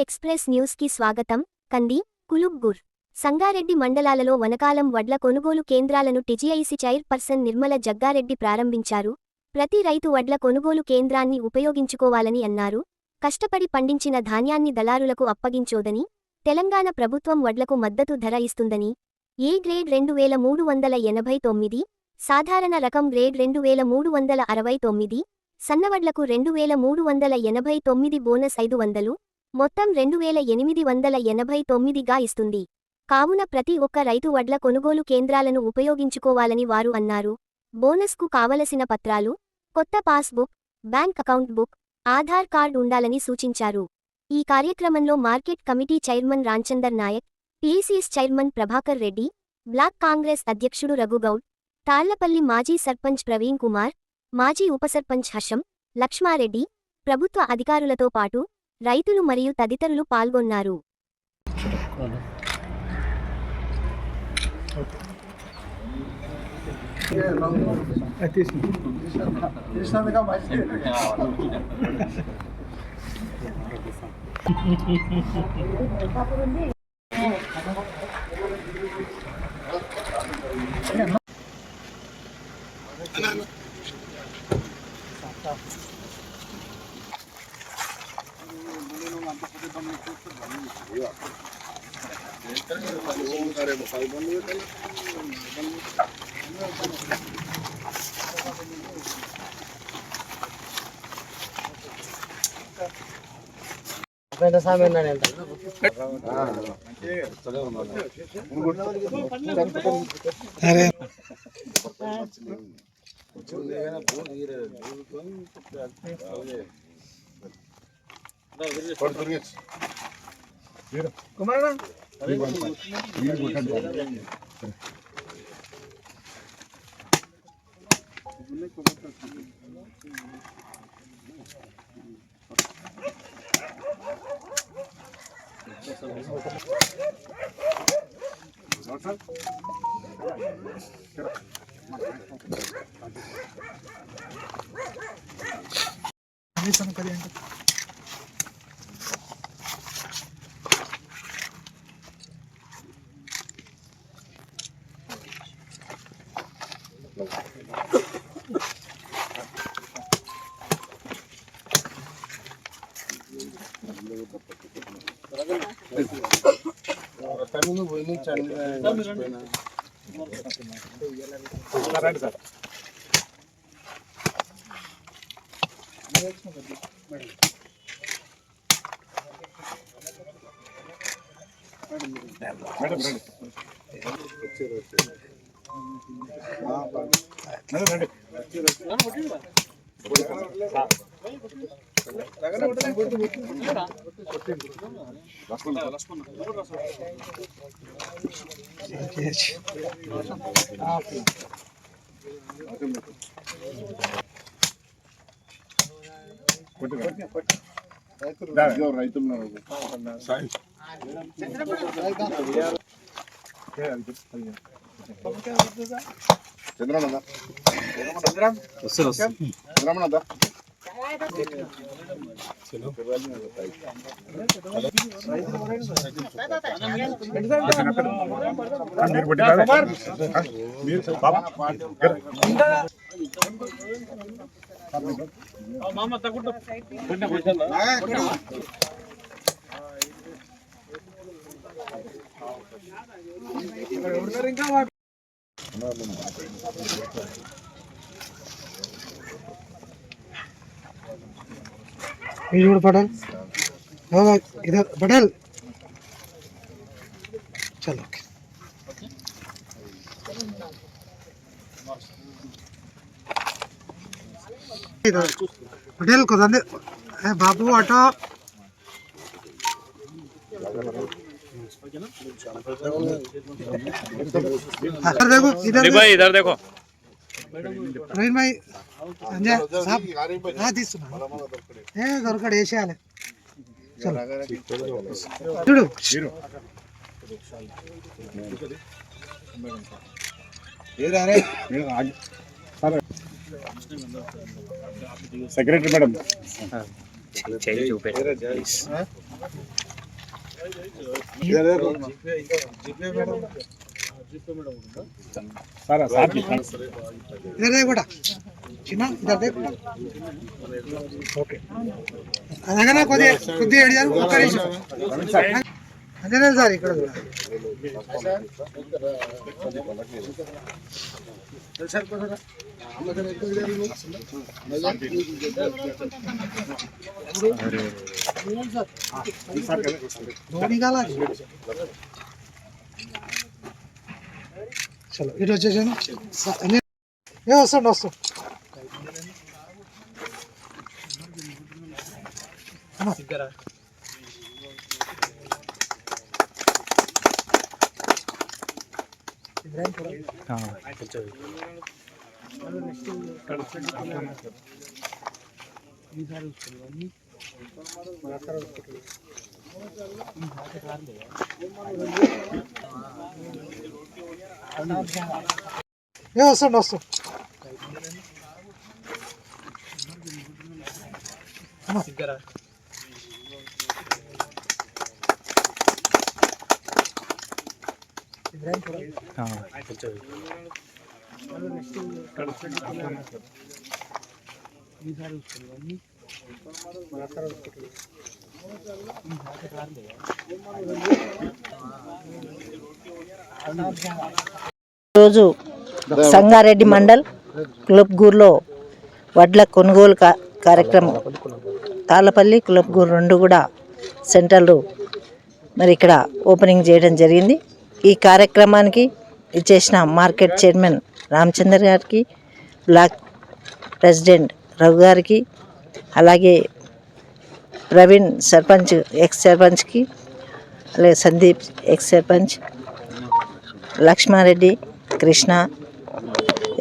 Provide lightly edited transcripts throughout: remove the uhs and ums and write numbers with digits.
Express news కి స్వాగతం. కంది, కులుగ్గూర్, సంగారెడ్డి మండలాలలో వనకాలం వడ్ల కొనుగోలు కేంద్రాలను టీజీఐసీ చైర్పర్సన్ నిర్మల జగ్గారెడ్డి ప్రారంభించారు. ప్రతి రైతు వడ్ల కొనుగోలు కేంద్రాన్ని ఉపయోగించుకోవాలని అన్నారు. కష్టపడి పండించిన ధాన్యాన్ని దళారులకు అప్పగించోదని, తెలంగాణ ప్రభుత్వం వడ్లకు మద్దతు ధర ఇస్తుందని, ఏ గ్రేడ్ 2389, సాధారణ రకం గ్రేడ్ 2369, సన్నవడ్లకు 2389 బోనస్ 500, మొత్తం 2889గా ఇస్తుంది. కావున ప్రతి ఒక్క రైతు వడ్ల కొనుగోలు కేంద్రాలను ఉపయోగించుకోవాలని వారు అన్నారు. బోనస్కు కావలసిన పత్రాలు, కొత్త passbook, bank account book, Aadhaar card ఉండాలని సూచించారు. ఈ కార్యక్రమంలో market committee chairman Ramchander Nayak, PCS chairman Prabhakar Reddy, block Congress అధ్యక్షుడు రఘుగౌడ్, తాళ్లపల్లి మాజీ సర్పంచ్ ప్రవీణ్ కుమార్, మాజీ ఉపసర్పంచ్ హషం, లక్ష్మారెడ్డి, ప్రభుత్వ అధికారులతో పాటు రైతులు మరియు తదితరులు పాల్గొన్నారు. पटेल इधर पटेल चलो पटेल को बाबू ऑटो देखो इधर भाई इधर देखो प्रवीण भाई अंजय साहब दौड़ వేసేయాలి చూడు సెక్రటరీ మేడం इधर देखो बेटा చిన్న इधर देखो ఓకే అలాగనా కొద్దిగా ఏడియారు ఒక్క నిమిషం అంజనేయులు సార్ ఇక్కడ निकाला चलो इट వచ్చేసాను ఏ వస్తాడు ఏ వస్తాడు రోజు సంగారెడ్డి మండల్ కులబ్గూర్లో వడ్ల కొనుగోలు కార్యక్రమం తాళ్ళపల్లి కులబ్గూర్ రెండు కూడా సెంటర్లు మరి ఇక్కడ ఓపెనింగ్ చేయడం జరిగింది. ఈ కార్యక్రమానికి ఇచ్చేసిన మార్కెట్ చైర్మన్ రామచందర్ గారికి, బ్లాక్ ప్రెసిడెంట్ రఘు గారికి, అలాగే ప్రవీణ్ సర్పంచ్ ఎక్స్ సర్పంచ్కి, అలాగే సందీప్ ఎక్స్ సర్పంచ్, లక్ష్మారెడ్డి, కృష్ణ,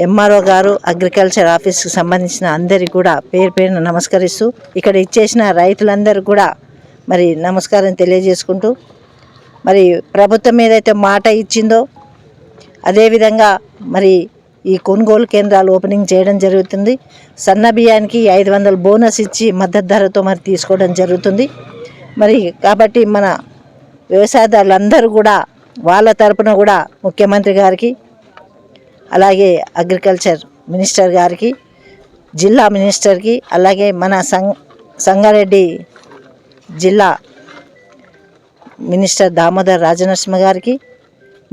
ఎంఆర్ఓ గారు, అగ్రికల్చర్ ఆఫీస్కి సంబంధించిన అందరికీ కూడా పేరు పేరున నమస్కరిస్తూ ఇక్కడ ఇచ్చేసిన రైతులందరూ కూడా మరి నమస్కారం తెలియజేసుకుంటూ మరి ప్రభుత్వం ఏదైతే మాట ఇచ్చిందో అదేవిధంగా మరి ఈ కొనుగోలు కేంద్రాలు ఓపెనింగ్ చేయడం జరుగుతుంది. సన్న బియ్యానికి 500 బోనస్ ఇచ్చి మద్దతు ధరతో మరి తీసుకోవడం జరుగుతుంది. మరి కాబట్టి మన వ్యవసాయదారులందరూ కూడా వాళ్ళ తరపున కూడా ముఖ్యమంత్రి గారికి, అలాగే అగ్రికల్చర్ మినిస్టర్ గారికి, జిల్లా మినిస్టర్కి, అలాగే మన సంగారెడ్డి జిల్లా మినిస్టర్ దామోదర్ రాజనరసింహ గారికి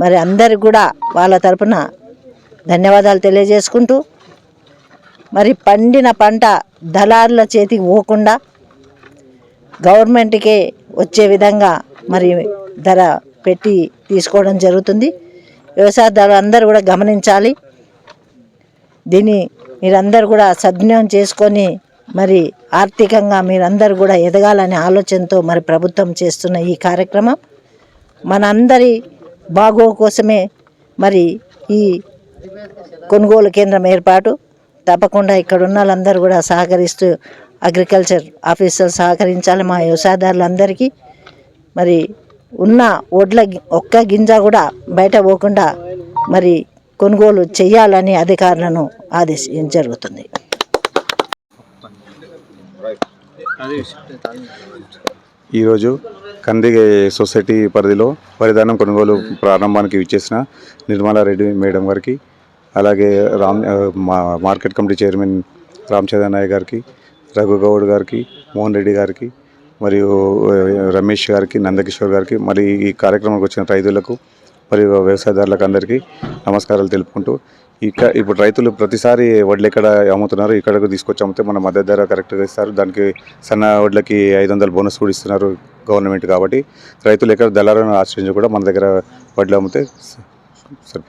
మరి అందరికి కూడా వాళ్ళ తరపున ధన్యవాదాలు తెలియజేసుకుంటూ మరి పండిన పంట దళారుల చేతికి పోకుండా గవర్నమెంట్కే వచ్చే విధంగా మరి ధర పెట్టి తీసుకోవడం జరుగుతుంది. వ్యవసాయదారులు అందరూ కూడా గమనించాలి. దీన్ని మీరందరూ కూడా సద్వినియోగం చేసుకొని మరి ఆర్థికంగా మీరందరూ కూడా ఎదగాలనే ఆలోచనతో మరి ప్రభుత్వం చేస్తున్న ఈ కార్యక్రమం మనందరి బాగో కోసమే మరి ఈ కొనుగోలు కేంద్రం ఏర్పాటు. తప్పకుండా ఇక్కడ ఉన్న వాళ్ళందరూ కూడా సహకరిస్తూ అగ్రికల్చర్ ఆఫీసర్ సహకరించాలి. మా వ్యవసాయదారులందరికీ మరి ఉన్న వడ్ల ఒక్క గింజ కూడా బయట పోకుండా మరి కొనుగోలు చేయాలని అధికారులను ఆదేశించడం జరుగుతుంది. ఈరోజు కంది సొసైటీ పరిధిలో వరిధాన్యం కొనుగోలు ప్రారంభానికి విచ్చేసిన నిర్మలారెడ్డి మేడం గారికి, అలాగే market committee chairman Ramachandra Nayak గారికి, రఘుగౌడ్ గారికి, మోహన్ రెడ్డి గారికి, మరియు రమేష్ గారికి, నందకిషోర్ గారికి, మరి ఈ కార్యక్రమానికి వచ్చిన రైతులకు మరియు వ్యవసాయదారులకు అందరికీ నమస్కారాలు తెలుపుకుంటూ ఇప్పుడు రైతులు ప్రతిసారి వడ్లు ఎక్కడ అమ్ముతున్నారు, ఇక్కడకు తీసుకొచ్చి అమ్మితే మన మద్దతు ధర కరెక్ట్గా ఇస్తారు. దానికి సన్న వడ్లకి 500 బోనస్ కూడా ఇస్తున్నారు గవర్నమెంట్. కాబట్టి రైతులు ఎక్కడ దళాలను ఆశ్రయించి కూడా మన దగ్గర వడ్లు అమ్మితే సరే.